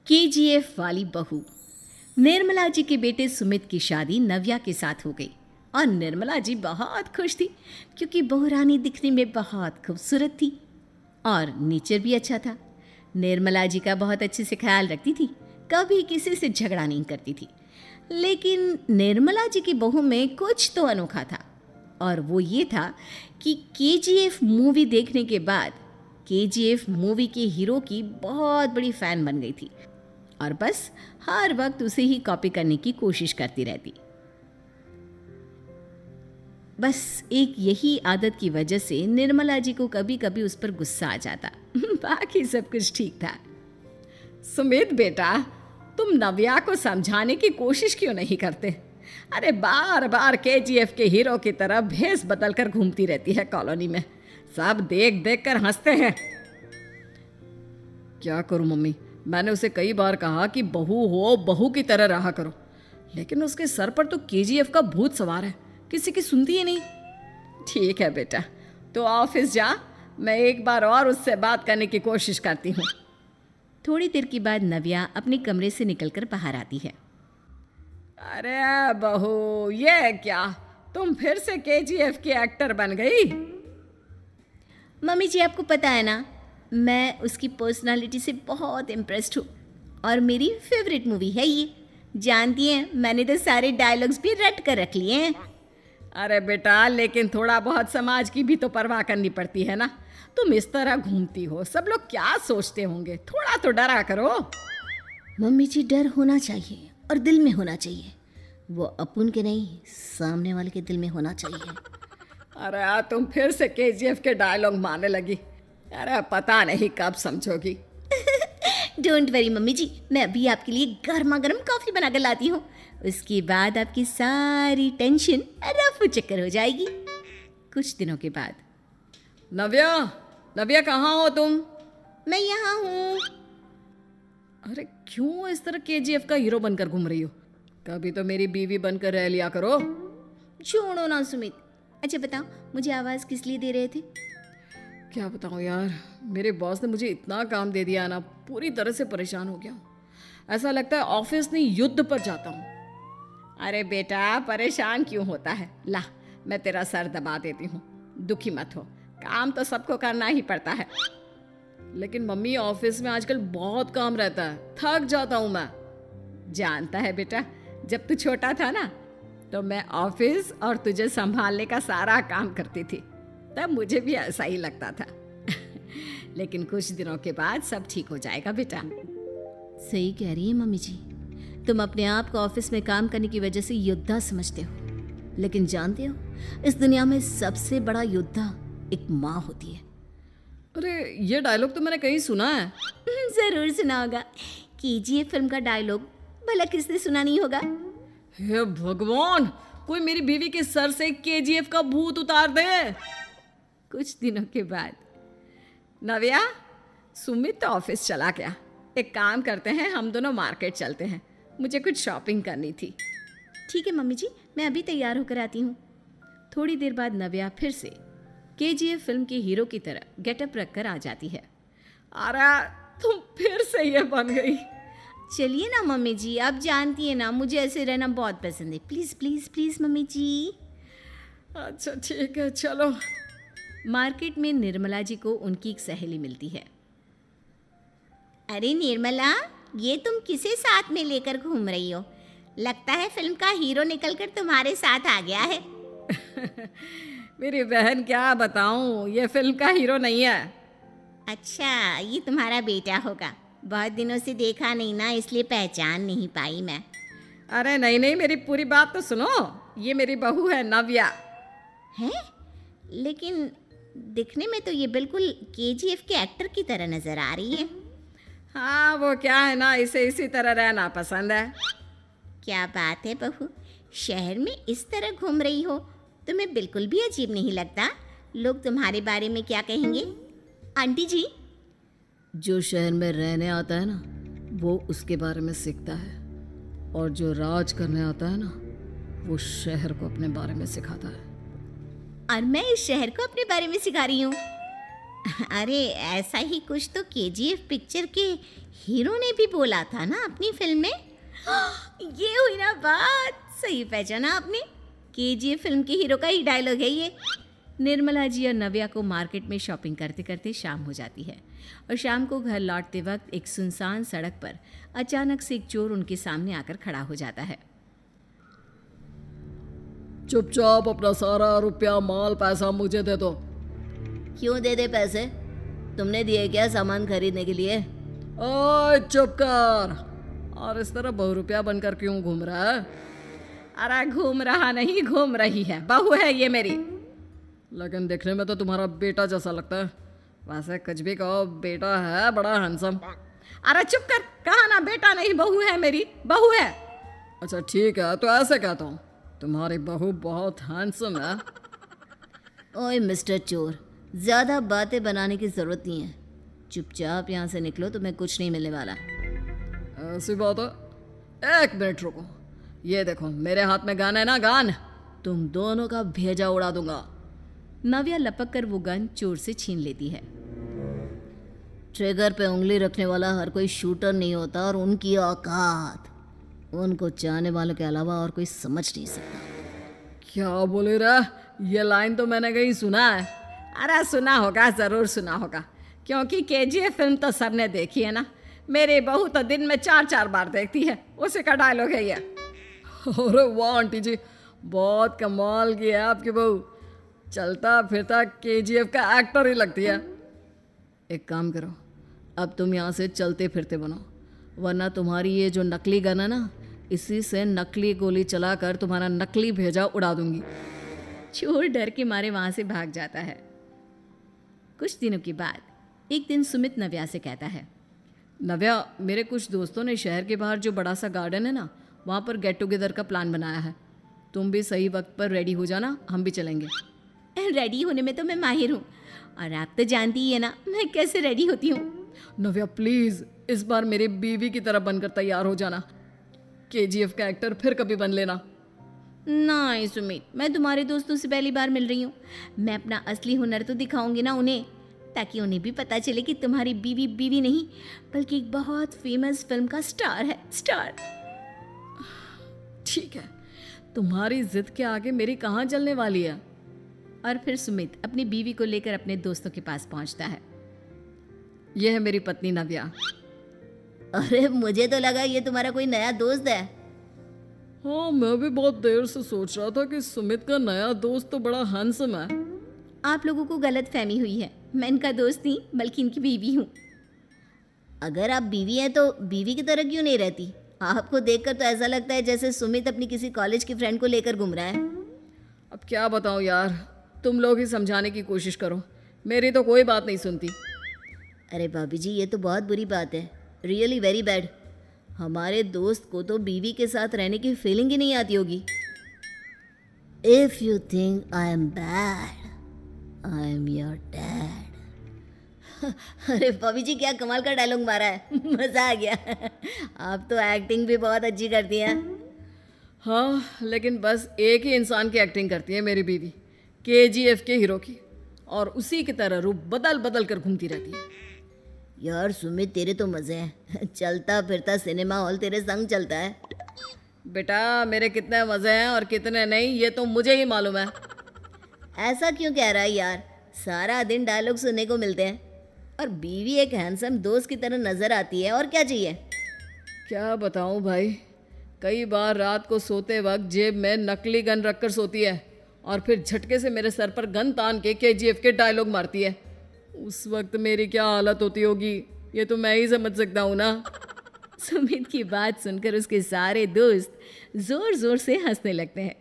KGF वाली बहू। निर्मला जी के बेटे सुमित की शादी नव्या के साथ हो गई और निर्मला जी बहुत खुश थी क्योंकि बहू रानी दिखने में बहुत खूबसूरत थी और नेचर भी अच्छा था। निर्मला जी का बहुत अच्छे से ख्याल रखती थी, कभी किसी से झगड़ा नहीं करती थी। लेकिन निर्मला जी की बहू में कुछ तो अनोखा था और वो ये था कि केजीएफ मूवी देखने के बाद केजीएफ मूवी के हीरो की बहुत बड़ी फ़ैन बन गई थी और बस हर वक्त उसे ही कॉपी करने की कोशिश करती रहती। बस एक यही आदत की वजह से निर्मला जी को कभी कभी उस पर गुस्सा आ जाता। बाकी सब कुछ ठीक था। सुमित बेटा, तुम नव्या को समझाने की कोशिश क्यों नहीं करते? अरे बार बार केजीएफ के हीरो की तरह भेस बदल कर घूमती रहती है कॉलोनी में। सब देख देख कर हंसते हैं। क्या करूं मम्मी, मैंने उसे कई बार कहा कि बहू हो, बहू की तरह रहा करो, लेकिन उसके सर पर तो केजीएफ का भूत सवार है, किसी की सुनती ही नहीं। ठीक है बेटा, तो ऑफिस जा, मैं एक बार और उससे बात करने की कोशिश करती हूँ। थोड़ी देर के बाद नव्या अपने कमरे से निकलकर बाहर आती है। अरे बहू, ये क्या, तुम फिर से केजीएफ की एक्टर बन गई? मम्मी जी, आपको पता है ना, मैं उसकी पर्सनालिटी से बहुत इम्प्रेस्ड हूँ और मेरी फेवरेट मूवी है ये। जानती हैं, मैंने तो सारे डायलॉग्स भी रट कर रख लिए हैं। अरे बेटा, लेकिन थोड़ा बहुत समाज की भी तो परवाह करनी पड़ती है ना। तुम इस तरह घूमती हो, सब लोग क्या सोचते होंगे, थोड़ा तो डरा करो। मम्मी जी, डर होना चाहिए और दिल में होना चाहिए। वो अपन के नहीं, सामने वाले के दिल में होना चाहिए। अरे तुम फिर से केजीएफ के डायलॉग मारने लगी। अरे पता नहीं कब समझोगी। डोंट वरी मम्मी जी, मैं अभी आपके लिए गर्मा गर्म कॉफ़ी बना कर लाती हूँ। उसके बाद आपकी सारी टेंशन रफू चक्कर हो जाएगी। कुछ दिनों के बाद। नव्या, नव्या कहाँ हो तुम? मैं यहाँ हूँ। अरे क्यों इस तरह केजीएफ का हीरो बनकर घूम रही हो? कभी तो मेरी बीवी बनकर रह लिया करो। छोड़ो ना सुमित। अच्छा बताओ, मुझे आवाज़ किस लिए दे रहे थे? क्या बताऊँ यार, मेरे बॉस ने मुझे इतना काम दे दिया ना, पूरी तरह से परेशान हो गया हूँ। ऐसा लगता है ऑफिस नहीं, युद्ध पर जाता हूँ। अरे बेटा, परेशान क्यों होता है? ला, मैं तेरा सर दबा देती हूँ, दुखी मत हो। काम तो सबको करना ही पड़ता है। लेकिन मम्मी, ऑफिस में आजकल बहुत काम रहता है, थक जाता हूँ मैं। जानता है बेटा, जब तू छोटा था ना, तो मैं ऑफिस और तुझे संभालने का सारा काम करती थी, तब मुझे भी ऐसा ही लगता था। लेकिन कुछ दिनों के बाद सब ठीक हो जाएगा बेटा। सही कह रही है मम्मी जी, तुम अपने आप को ऑफिस में काम करने की वजह से योद्धा समझते हो, लेकिन जानते हो, इस दुनिया में सबसे बड़ा योद्धा एक माँ होती है। अरे ये डायलॉग तो मैंने कहीं सुना है। जरूर सुना होगा। केजीएफ फिल्म का डायलॉग भला किसने सुना नहीं होगा? हे भगवान, कोई मेरी बीवी के सर से केजीएफ का भूत उतार दे। कुछ दिनों के बाद। नव्या, सुमित तो ऑफिस चला गया। एक काम करते हैं, हम दोनों मार्केट चलते हैं, मुझे कुछ शॉपिंग करनी थी। ठीक है मम्मी जी, मैं अभी तैयार होकर आती हूँ। थोड़ी देर बाद नव्या फिर से केजीएफ फिल्म के हीरो की तरह गेटअप रखकर आ जाती है। अरे तुम फिर से ये बन गई। चलिए ना मम्मी जी, आप जानती है ना, मुझे ऐसे रहना बहुत पसंद है। प्लीज़ प्लीज़ प्लीज़ मम्मी जी। अच्छा ठीक है, चलो। मार्केट में निर्मला जी को उनकी एक सहेली मिलती है। अरे निर्मला, ये तुम किसे साथ में लेकर घूम रही हो? लगता है फिल्म का हीरो निकलकर तुम्हारे साथ आ गया है। मेरी बहन, क्या बताऊं, ये फिल्म का हीरो नहीं है। अच्छा, ये तुम्हारा बेटा होगा। बहुत दिनों से देखा नहीं ना, इसलिए पहचान नहीं पाई मैं। अरे नहीं नहीं, मेरी पूरी बात तो सुनो। ये मेरी बहू है नव्या। है? लेकिन दिखने में तो ये बिल्कुल केजीएफ के एक्टर की तरह नजर आ रही है। हाँ, वो क्या है ना, इसे इसी तरह रहना पसंद है। क्या बात है बहू, शहर में इस तरह घूम रही हो, तुम्हें बिल्कुल भी अजीब नहीं लगता? लोग तुम्हारे बारे में क्या कहेंगे? आंटी जी, जो शहर में रहने आता है ना, वो उसके बारे में सीखता है, और जो राज करने आता है ना, वो शहर को अपने बारे में सिखाता है। और मैं इस शहर को अपने बारे में सिखा रही हूँ। अरे ऐसा ही कुछ तो केजीएफ पिक्चर के हीरो ने भी बोला था ना अपनी फिल्म में। ये हुई ना बात, सही पहचाना आपने। केजीएफ फिल्म के हीरो का ही डायलॉग है ये। निर्मला जी और नव्या को मार्केट में शॉपिंग करते करते शाम हो जाती है और शाम को घर लौटते वक्त एक सुनसान सड़क पर अचानक से एक चोर उनके सामने आकर खड़ा हो जाता है। चुपचाप अपना सारा रुपया माल पैसा मुझे दे दो। क्यों दे दे पैसे? तुमने दिए क्या सामान खरीदने के लिए? ओए चुप कर। और इस तरह बहुरुपया बनकर क्यों घूम रहा है? अरे घूम रहा नहीं, घूम रही है, बहू है ये मेरी। लेकिन देखने में तो तुम्हारा बेटा जैसा लगता है। वैसे कुछ भी कहो, बेटा है बड़ा हैंडसम। अरे चुप कर, कहा ना बेटा नहीं बहू है मेरी, बहू है। अच्छा ठीक है, तो ऐसे कहता हूँ, तुम्हारी बहू बहुत हैंडसम है। ओए मिस्टर चोर, ज़्यादा बातें बनाने की ज़रूरत नहीं है। चुपचाप यहाँ से निकलो, तुम्हें कुछ नहीं मिलने वाला। ऐसी बात है। एक मिनट रुको, ये देखो मेरे हाथ में गन है ना, गन। तुम दोनों का भेजा उड़ा दूंगा। नव्या लपक कर वो गन चोर से छीन लेती है। ट्रिगर पे उंगली रखने वाला हर कोई शूटर नहीं होता, और उनकी औकात उनको चाहने वालों के अलावा और कोई समझ नहीं सकता। क्या बोले रे? ये लाइन तो मैंने कहीं सुना है। अरे सुना होगा, ज़रूर सुना होगा, क्योंकि केजीएफ फिल्म तो सबने देखी है ना। मेरी बहू तो दिन में 4-4 बार देखती है, उसी का डायलॉग है ये। अरे वाह आंटी जी, बहुत कमाल की है आपकी बहू। चलता फिरता केजीएफ का एक्टर ही लगती है। एक काम करो, अब तुम यहाँ से चलते फिरते बनो, वरना तुम्हारी ये जो नकली गन है ना, इसी से नकली गोली चलाकर तुम्हारा नकली भेजा उड़ा दूंगी। चोर डर के मारे वहाँ से भाग जाता है। कुछ दिनों के बाद एक दिन सुमित नव्या से कहता है, नव्या, मेरे कुछ दोस्तों ने शहर के बाहर जो बड़ा सा गार्डन है ना, वहाँ पर गेट टुगेदर का प्लान बनाया है। तुम भी सही वक्त पर रेडी हो जाना, हम भी चलेंगे। रेडी होने में तो मैं माहिर हूँ, और आप तो जानती ही है ना मैं कैसे रेडी होती हूँ। नव्या प्लीज़, इस बार मेरी बीवी की तरह बनकर तैयार हो जाना। केजीएफ का एक्टर फिर कभी बन लेना। नहीं सुमित, मैं तुम्हारे दोस्तों से पहली बार मिल रही हूँ। मैं अपना असली हुनर तो दिखाऊंगी ना उन्हें, ताकि उन्हें भी पता चले कि तुम्हारी बीवी बीवी नहीं, बल्कि एक बहुत फेमस फिल्म का स्टार है, स्टार। ठीक है, तुम्हारी जिद के आगे मेरी कहाँ चलने वाली है। और फिर सुमित अपनी बीवी को लेकर अपने दोस्तों के पास पहुंचता है। यह है मेरी पत्नी नव्या। अरे मुझे तो लगा ये तुम्हारा कोई नया दोस्त है। हाँ, मैं भी बहुत देर से सोच रहा था कि सुमित का नया दोस्त तो बड़ा हैंडसम है। आप लोगों को गलत फहमी हुई है, मैं इनका दोस्त नहीं बल्कि इनकी बीवी हूँ। अगर आप बीवी हैं तो बीवी की तरह क्यों नहीं रहती? आपको देखकर तो ऐसा लगता है जैसे सुमित अपनी किसी कॉलेज की फ्रेंड को लेकर घूम रहा है। अब क्या बताऊँ यार, तुम लोग ही समझाने की कोशिश करो, मेरी तो कोई बात नहीं सुनती। अरे भाभी जी, ये तो बहुत बुरी बात है, रियली वेरी बैड। हमारे दोस्त को तो बीवी के साथ रहने की फीलिंग ही नहीं आती होगी। If you think I am bad, I am your dad. अरे भाभी जी, क्या कमाल का डायलॉग मारा है, मज़ा आ गया। आप तो एक्टिंग भी बहुत अच्छी करती हैं। हाँ, लेकिन बस एक ही इंसान की एक्टिंग करती है मेरी बीवी, केजीएफ के हीरो की, और उसी की तरह रूप बदल बदल कर घूमती रहती है। यार सुमित, तेरे तो मज़े हैं, चलता फिरता सिनेमा हॉल तेरे संग चलता है। बेटा, मेरे कितने मज़े हैं और कितने नहीं, ये तो मुझे ही मालूम है। ऐसा क्यों कह रहा है यार? सारा दिन डायलॉग सुनने को मिलते हैं, और बीवी एक हैंडसम दोस्त की तरह नज़र आती है, और क्या चाहिए? क्या बताऊं भाई, कई बार रात को सोते वक्त जेब में नकली गन रखकर सोती है, और फिर झटके से मेरे सर पर गन तान के केजीएफ के डायलॉग मारती है। उस वक्त मेरी क्या हालत होती होगी, ये तो मैं ही समझ सकता हूँ ना। सुमित की बात सुनकर उसके सारे दोस्त जोर जोर से हंसने लगते हैं।